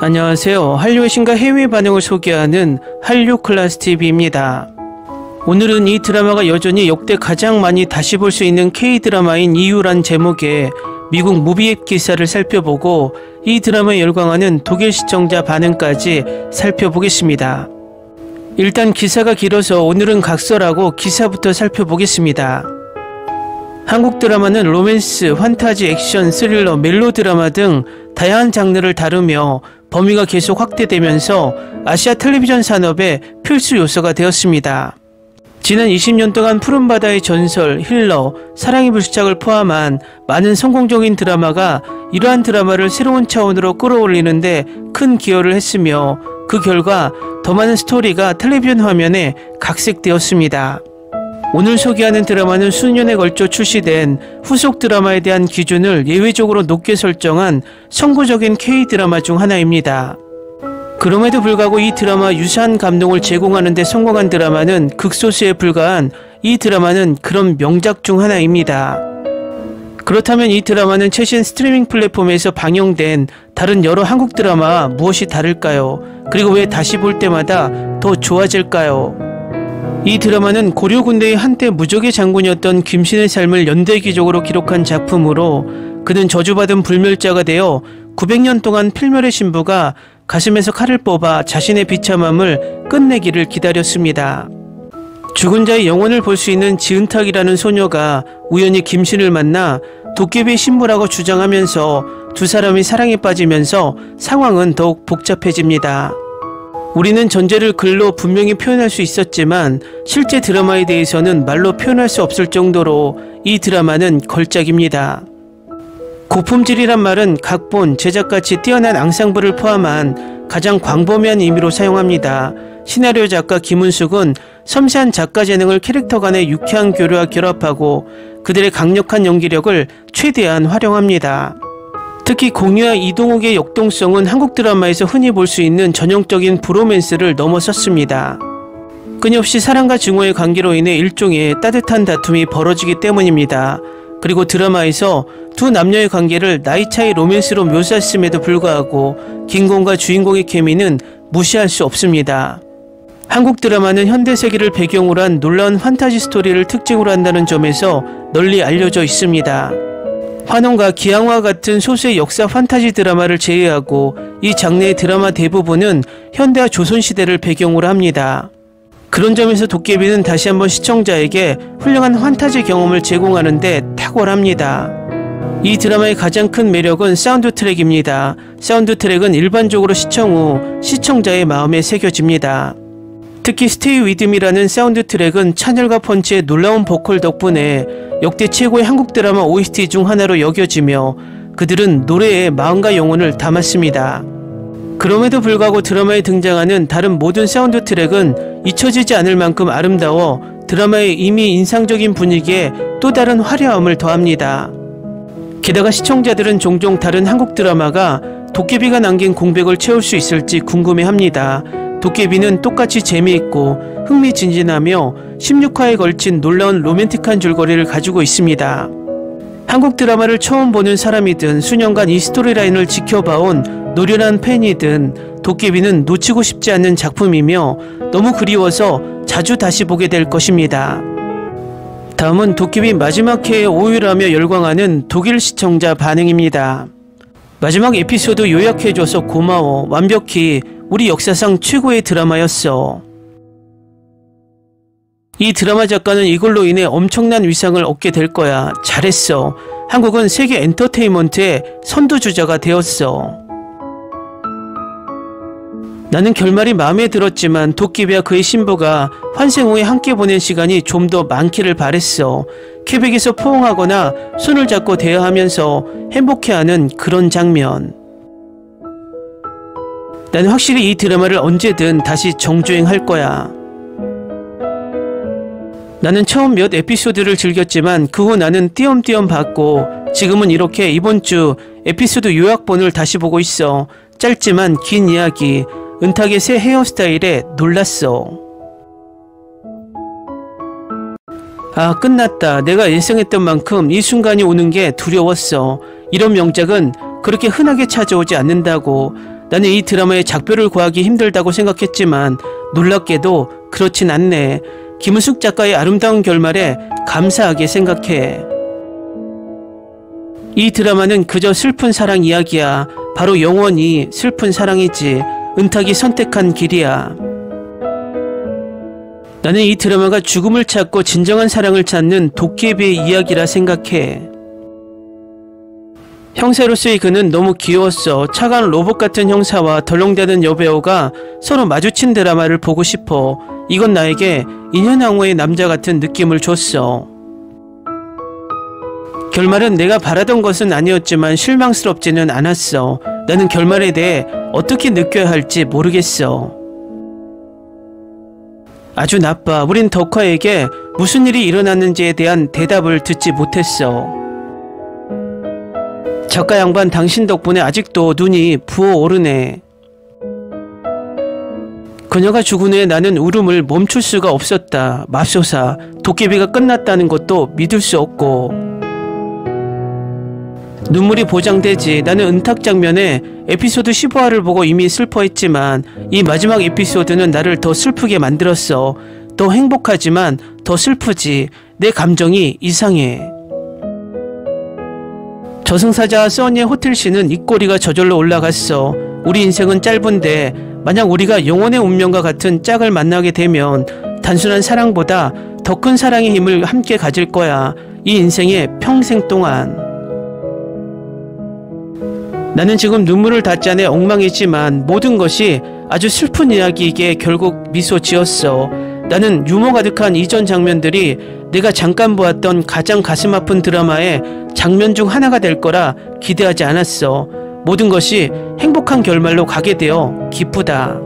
안녕하세요. 한류의 신과 해외 반응을 소개하는 한류클래스TV입니다. 오늘은 이 드라마가 여전히 역대 가장 많이 다시 볼 수 있는 K드라마인 이유란 제목의 미국 무비앱 기사를 살펴보고 이 드라마에 열광하는 독일 시청자 반응까지 살펴보겠습니다. 일단 기사가 길어서 오늘은 각설하고 기사부터 살펴보겠습니다. 한국 드라마는 로맨스, 판타지, 액션, 스릴러, 멜로드라마 등 다양한 장르를 다루며 범위가 계속 확대되면서 아시아 텔레비전 산업의 필수 요소가 되었습니다. 지난 20년 동안 푸른바다의 전설, 힐러, 사랑의 불시착을 포함한 많은 성공적인 드라마가 이러한 드라마를 새로운 차원으로 끌어올리는데 큰 기여를 했으며 그 결과 더 많은 스토리가 텔레비전 화면에 각색되었습니다. 오늘 소개하는 드라마는 수년에 걸쳐 출시된 후속 드라마에 대한 기준을 예외적으로 높게 설정한 선구적인 K드라마 중 하나입니다. 그럼에도 불구하고 이 드라마 유사한 감동을 제공하는 데 성공한 드라마는 극소수에 불과한 이 드라마는 그런 명작 중 하나입니다. 그렇다면 이 드라마는 최신 스트리밍 플랫폼에서 방영된 다른 여러 한국 드라마와 무엇이 다를까요? 그리고 왜 다시 볼 때마다 더 좋아질까요? 이 드라마는 고려 군대의 한때 무적의 장군이었던 김신의 삶을 연대기적으로 기록한 작품으로 그는 저주받은 불멸자가 되어 900년 동안 필멸의 신부가 가슴에서 칼을 뽑아 자신의 비참함을 끝내기를 기다렸습니다. 죽은 자의 영혼을 볼 수 있는 지은탁이라는 소녀가 우연히 김신을 만나 도깨비의 신부라고 주장하면서 두 사람이 사랑에 빠지면서 상황은 더욱 복잡해집니다. 우리는 전제를 글로 분명히 표현할 수 있었지만 실제 드라마에 대해서는 말로 표현할 수 없을 정도로 이 드라마는 걸작입니다. 고품질이란 말은 각본, 제작같이 뛰어난 앙상블을 포함한 가장 광범위한 의미로 사용합니다. 시나리오 작가 김은숙은 섬세한 작가 재능을 캐릭터 간의 유쾌한 교류와 결합하고 그들의 강력한 연기력을 최대한 활용합니다. 특히 공유와 이동욱의 역동성은 한국 드라마에서 흔히 볼 수 있는 전형적인 브로맨스를 넘어섰습니다. 끊임없이 사랑과 증오의 관계로 인해 일종의 따뜻한 다툼이 벌어지기 때문입니다. 그리고 드라마에서 두 남녀의 관계를 나이 차이 로맨스로 묘사했음에도 불구하고 김공과 주인공의 케미는 무시할 수 없습니다. 한국 드라마는 현대세계를 배경으로 한 놀라운 판타지 스토리를 특징으로 한다는 점에서 널리 알려져 있습니다. 환원과 기항과 같은 소수의 역사 판타지 드라마를 제외하고 이 장르의 드라마 대부분은 현대와 조선시대를 배경으로 합니다. 그런 점에서 도깨비는 다시 한번 시청자에게 훌륭한 판타지 경험을 제공하는 데 탁월합니다. 이 드라마의 가장 큰 매력은 사운드 트랙입니다. 사운드 트랙은 일반적으로 시청 후 시청자의 마음에 새겨집니다. 특히 스테이 위드미라는 사운드 트랙은 찬열과 펀치의 놀라운 보컬 덕분에 역대 최고의 한국 드라마 OST 중 하나로 여겨지며 그들은 노래에 마음과 영혼을 담았습니다. 그럼에도 불구하고 드라마에 등장하는 다른 모든 사운드 트랙은 잊혀지지 않을 만큼 아름다워 드라마의 이미 인상적인 분위기에 또 다른 화려함을 더합니다. 게다가 시청자들은 종종 다른 한국 드라마가 도깨비가 남긴 공백을 채울 수 있을지 궁금해합니다. 도깨비는 똑같이 재미있고 흥미진진하며 16화에 걸친 놀라운 로맨틱한 줄거리를 가지고 있습니다. 한국 드라마를 처음 보는 사람이든 수년간 이 스토리라인을 지켜봐온 노련한 팬이든 도깨비는 놓치고 싶지 않는 작품이며 너무 그리워서 자주 다시 보게 될 것입니다. 다음은 도깨비 마지막 회에 오열하며 열광하는 독일 시청자 반응입니다. 마지막 에피소드 요약해줘서 고마워. 완벽히 우리 역사상 최고의 드라마였어. 이 드라마 작가는 이걸로 인해 엄청난 위상을 얻게 될 거야. 잘했어. 한국은 세계 엔터테인먼트의 선두주자가 되었어. 나는 결말이 마음에 들었지만 도깨비와 그의 신부가 환생 후에 함께 보낸 시간이 좀 더 많기를 바랬어. 퀘벡에서 포옹하거나 손을 잡고 대화하면서 행복해하는 그런 장면. 나는 확실히 이 드라마를 언제든 다시 정주행할 거야. 나는 처음 몇 에피소드를 즐겼지만 그 후 나는 띄엄띄엄 봤고 지금은 이렇게 이번 주 에피소드 요약본을 다시 보고 있어. 짧지만 긴 이야기, 은탁의 새 헤어스타일에 놀랐어. 아, 끝났다. 내가 예상했던 만큼 이 순간이 오는 게 두려웠어. 이런 명작은 그렇게 흔하게 찾아오지 않는다고. 나는 이 드라마의 작별을 구하기 힘들다고 생각했지만 놀랍게도 그렇진 않네. 김은숙 작가의 아름다운 결말에 감사하게 생각해. 이 드라마는 그저 슬픈 사랑 이야기야. 바로 영원히 슬픈 사랑이지. 은탁이 선택한 길이야. 나는 이 드라마가 죽음을 찾고 진정한 사랑을 찾는 도깨비의 이야기라 생각해. 형사로서의 그는 너무 귀여웠어. 차가운 로봇 같은 형사와 덜렁대는 여배우가 서로 마주친 드라마를 보고 싶어. 이건 나에게 인현왕후의 남자 같은 느낌을 줬어. 결말은 내가 바라던 것은 아니었지만 실망스럽지는 않았어. 나는 결말에 대해 어떻게 느껴야 할지 모르겠어. 아주 나빠. 우린 덕화에게 무슨 일이 일어났는지에 대한 대답을 듣지 못했어. 작가 양반 당신 덕분에 아직도 눈이 부어오르네. 그녀가 죽은 후에 나는 울음을 멈출 수가 없었다. 맙소사, 도깨비가 끝났다는 것도 믿을 수 없고. 눈물이 보장되지. 나는 은탁 장면에 에피소드 15화를 보고 이미 슬퍼했지만 이 마지막 에피소드는 나를 더 슬프게 만들었어. 더 행복하지만 더 슬프지. 내 감정이 이상해. 저승사자와 써니의 호텔씬은 입꼬리가 저절로 올라갔어. 우리 인생은 짧은데 만약 우리가 영혼의 운명과 같은 짝을 만나게 되면 단순한 사랑보다 더 큰 사랑의 힘을 함께 가질 거야. 이 인생의 평생 동안. 나는 지금 눈물을 다 짜내 엉망이지만 모든 것이 아주 슬픈 이야기이기에 결국 미소 지었어. 나는 유머 가득한 이전 장면들이 내가 잠깐 보았던 가장 가슴 아픈 드라마의 장면 중 하나가 될 거라 기대하지 않았어. 모든 것이 행복한 결말로 가게 되어 기쁘다.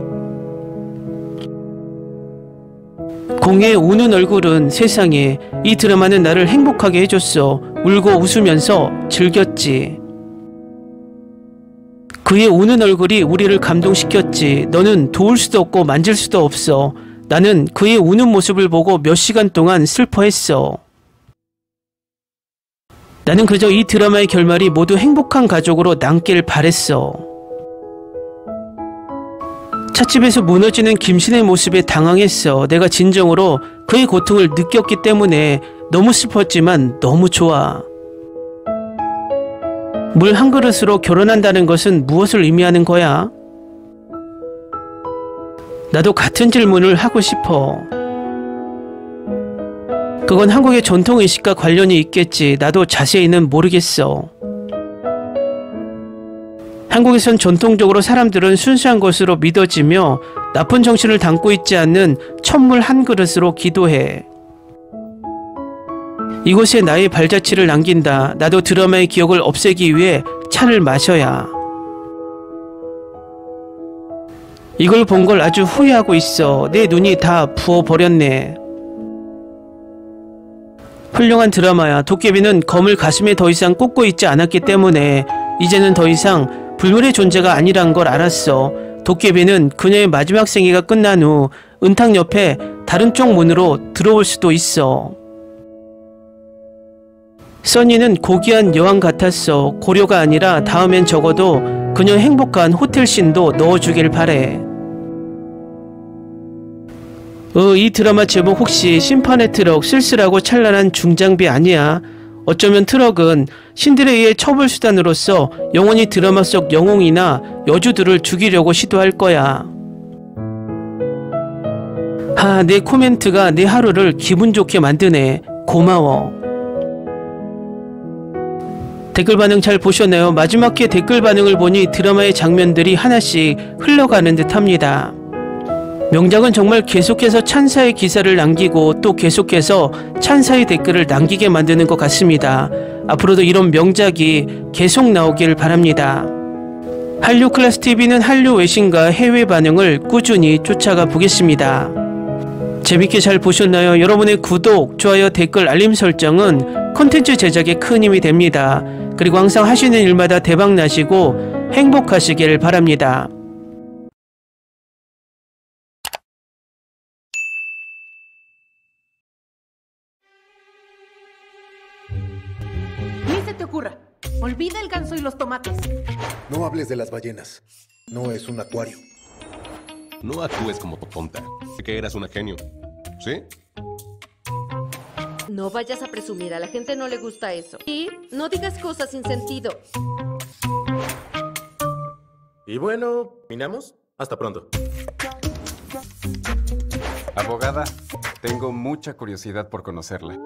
공의 우는 얼굴은 세상에. 이 드라마는 나를 행복하게 해줬어. 울고 웃으면서 즐겼지. 그의 우는 얼굴이 우리를 감동시켰지. 너는 도울 수도 없고 만질 수도 없어. 나는 그의 우는 모습을 보고 몇 시간 동안 슬퍼했어. 나는 그저 이 드라마의 결말이 모두 행복한 가족으로 남길 바랬어. 찻집에서 무너지는 김신의 모습에 당황했어. 내가 진정으로 그의 고통을 느꼈기 때문에 너무 슬펐지만 너무 좋아. 물 한 그릇으로 결혼한다는 것은 무엇을 의미하는 거야? 나도 같은 질문을 하고 싶어. 그건 한국의 전통의식과 관련이 있겠지. 나도 자세히는 모르겠어. 한국에선 전통적으로 사람들은 순수한 것으로 믿어지며 나쁜 정신을 담고 있지 않는 첫물 한 그릇으로 기도해. 이곳에 나의 발자취를 남긴다. 나도 드라마의 기억을 없애기 위해 차를 마셔야. 이걸 본 걸 아주 후회하고 있어. 내 눈이 다 부어버렸네. 훌륭한 드라마야. 도깨비는 검을 가슴에 더 이상 꽂고 있지 않았기 때문에 이제는 더 이상 불멸의 존재가 아니란 걸 알았어. 도깨비는 그녀의 마지막 생애가 끝난 후 은탁 옆에 다른 쪽 문으로 들어올 수도 있어. 써니는 고귀한 여왕 같았어. 고려가 아니라 다음엔 적어도 그녀 행복한 호텔씬도 넣어주길 바래. 이 드라마 제목 혹시 심판의 트럭 쓸쓸하고 찬란한 중장비 아니야? 어쩌면 트럭은 신들에 의해 처벌수단으로서 영원히 드라마 속 영웅이나 여주들을 죽이려고 시도할 거야. 내 코멘트가 내 하루를 기분 좋게 만드네. 고마워. 댓글 반응 잘 보셨나요? 마지막에 댓글 반응을 보니 드라마의 장면들이 하나씩 흘러가는 듯 합니다. 명작은 정말 계속해서 찬사의 기사를 남기고 또 계속해서 찬사의 댓글을 남기게 만드는 것 같습니다. 앞으로도 이런 명작이 계속 나오길 바랍니다. 한류클래스TV는 한류 외신과 해외 반응을 꾸준히 쫓아가 보겠습니다. 재밌게 잘 보셨나요? 여러분의 구독, 좋아요, 댓글, 알림 설정은 콘텐츠 제작에 큰 힘이 됩니다. 그리고 항상 하시는 일마다 대박 나시고 행복하시길 바랍니다. Ni se te ocurra. Olvida el ganso y los tomates. No hables de las ballenas. No es un acuario. No actúes como tonta. Que eras una genio. ¿Sí? No vayas a presumir, a la gente no le gusta eso. Y no digas cosas sin sentido. Y bueno, ¿terminamos? Hasta pronto. Abogada, tengo mucha curiosidad por conocerla.